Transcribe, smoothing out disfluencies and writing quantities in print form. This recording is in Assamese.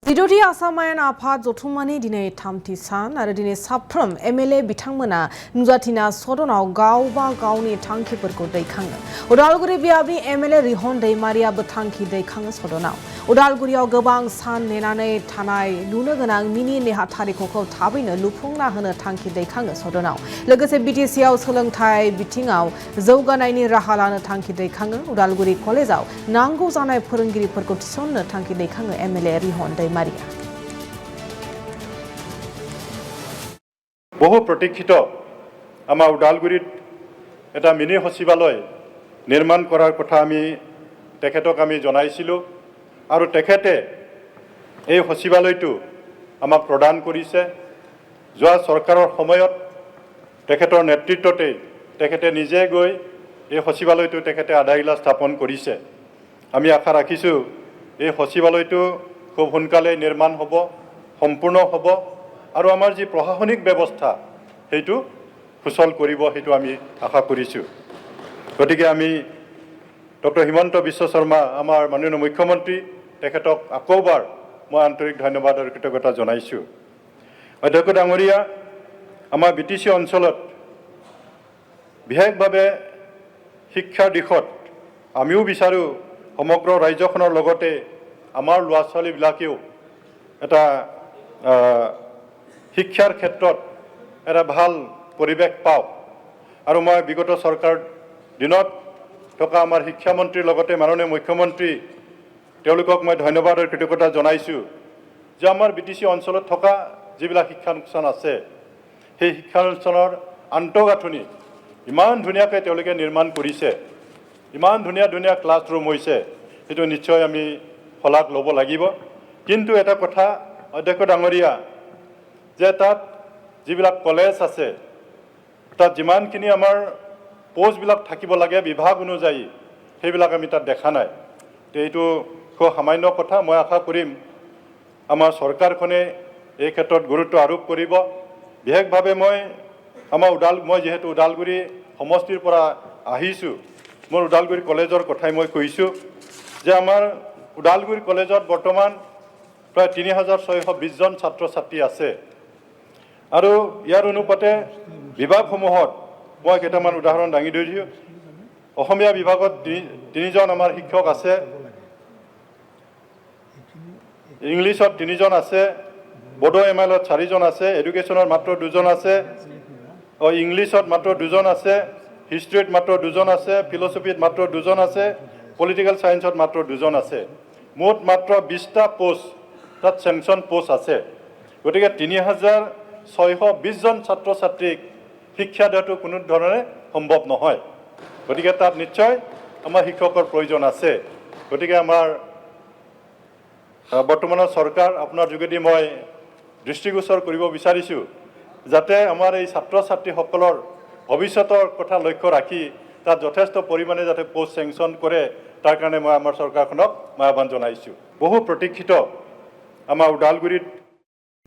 जिद'थि आसाम आयेन आफाद जथुम्मानि दिनै थामथि सान आरो दिनै साफ्रोम एमएलए बिथांमोना नुजाथिना सदनाव गावबा गावनि थांखिफोरखौ दैखाङो। उदालगुरि बियाबनि एमएलए रिहन दैमारियाबो थांखि दैखाङो सदनाव। उदालगुरियाव गोबां सान नेनानै थानाय लुनो गोनां मिनि नेहाथारिखौ थाबैनो लुफुंना होनो थांखि दैखाङो सदनाव। लोगोसे बिटिसिआव सोलोंथाइ बिथिङाव जौगानायनि राहा लानो थांखि दैखाङो। उदालगुरि कलेजाव नांगौ जानाय फोरोंगिरिफोरखौ थिसननो थांखि दैखाङो एमएलए रिहन दैमारिया। বহু প্ৰতীক্ষিত আমাৰ উদালগুৰিত এটা মিনি সচিবালয় নিৰ্মাণ কৰাৰ কথা আমি তেখেতক আমি জনাইছিলোঁ আৰু তেখেতে এই সচিবালয়টো আমাক প্ৰদান কৰিছে। যোৱা চৰকাৰৰ সময়ত তেখেতৰ নেতৃত্বতে তেখেতে নিজে গৈ এই সচিবালয়টো তেখেতে আধাৰশিলা স্থাপন কৰিছে। আমি আশা ৰাখিছোঁ এই সচিবালয়টো খুব সোনকালে নিৰ্মাণ হ'ব, সম্পূৰ্ণ হ'ব আৰু আমাৰ যি প্ৰশাসনিক ব্যৱস্থা সেইটো সুচল কৰিব, সেইটো আমি আশা কৰিছোঁ। গতিকে আমি ডক্টৰ হিমন্ত বিশ্ব শৰ্মা আমাৰ মাননীয় মুখ্যমন্ত্ৰী তেখেতক আকৌবাৰ মই আন্তৰিক ধন্যবাদ আৰু কৃতজ্ঞতা জনাইছোঁ। অধ্যক্ষ ডাঙৰীয়া, আমাৰ বিটিচি অঞ্চলত বিশেষভাৱে শিক্ষাৰ দিশত আমিও বিচাৰোঁ সমগ্ৰ ৰাজ্যখনৰ লগতে আমাৰ ল'ৰা ছোৱালীবিলাকেও এটা শিক্ষাৰ ক্ষেত্ৰত এটা ভাল পৰিৱেশ পাওক। আৰু মই বিগত চৰকাৰ দিনত থকা আমাৰ শিক্ষামন্ত্ৰীৰ লগতে মাননীয় মুখ্যমন্ত্ৰী তেওঁলোকক মই ধন্যবাদ আৰু কৃতজ্ঞতা জনাইছোঁ যে আমাৰ বিটিচি অঞ্চলত থকা যিবিলাক শিক্ষানুষ্ঠান আছে সেই শিক্ষানুষ্ঠানৰ আন্তঃগাঁথনি ইমান ধুনীয়াকৈ তেওঁলোকে নিৰ্মাণ কৰিছে, ইমান ধুনীয়া ধুনীয়া ক্লাছৰুম হৈছে, সেইটো নিশ্চয় আমি শলাগ ল'ব লাগিব। কিন্তু এটা কথা অধ্যক্ষ ডাঙৰীয়া, যে তাত যিবিলাক কলেজ আছে তাত যিমানখিনি আমাৰ পোষ্টবিলাক থাকিব লাগে বিভাগ অনুযায়ী সেইবিলাক আমি তাত দেখা নাই। তো এইটো খুব সামান্য কথা। মই আশা কৰিম আমাৰ চৰকাৰখনে এই ক্ষেত্ৰত গুৰুত্ব আৰোপ কৰিব। বিশেষভাৱে মই যিহেতু ওদালগুৰি সমষ্টিৰ পৰা আহিছোঁ, মোৰ ওদালগুৰি কলেজৰ কথাই মই কৈছোঁ যে আমাৰ ওদালগুৰি কলেজত বৰ্তমান প্ৰায় 3620 জন ছাত্ৰ ছাত্ৰী আছে আৰু ইয়াৰ অনুপাতে বিভাগসমূহত মই কেইটামান উদাহৰণ দাঙি ধৰিছোঁ। অসমীয়া বিভাগত 3 জন আমাৰ শিক্ষক আছে, ইংলিছত 3 জন আছে, বডো এমএলত 4 জন আছে, এডুকেশ্যনত মাত্ৰ 2 জন আছে, ইংলিছত মাত্ৰ 2 জন আছে, হিষ্ট্ৰীত মাত্ৰ 2 জন আছে, ফিলচফিত মাত্ৰ 2 জন আছে, পলিটিকেল ছায়েন্সত মাত্ৰ 2 জন আছে। মুঠ মাত্ৰ 20টা পোষ্ট তাত চেংচন পোষ্ট আছে। গতিকে 3620 জন ছাত্ৰ ছাত্ৰীক শিক্ষা দিয়াটো কোনো ধৰণে সম্ভৱ নহয়। গতিকে তাত নিশ্চয় আমাৰ শিক্ষকৰ প্ৰয়োজন আছে। গতিকে আমাৰ বৰ্তমানৰ চৰকাৰ আপোনাৰ যোগেদি মই দৃষ্টিগোচৰ কৰিব বিচাৰিছোঁ যাতে আমাৰ এই ছাত্ৰ ছাত্ৰীসকলৰ ভৱিষ্যতৰ কথা লক্ষ্য ৰাখি তাত যথেষ্ট পৰিমাণে যাতে পোষ্ট চেংচন কৰে, তাৰ কাৰণে মই আমাৰ চৰকাৰখনক মই আহ্বান জনাইছোঁ। বহু প্ৰতীক্ষিত আমাৰ ওদালগুৰিত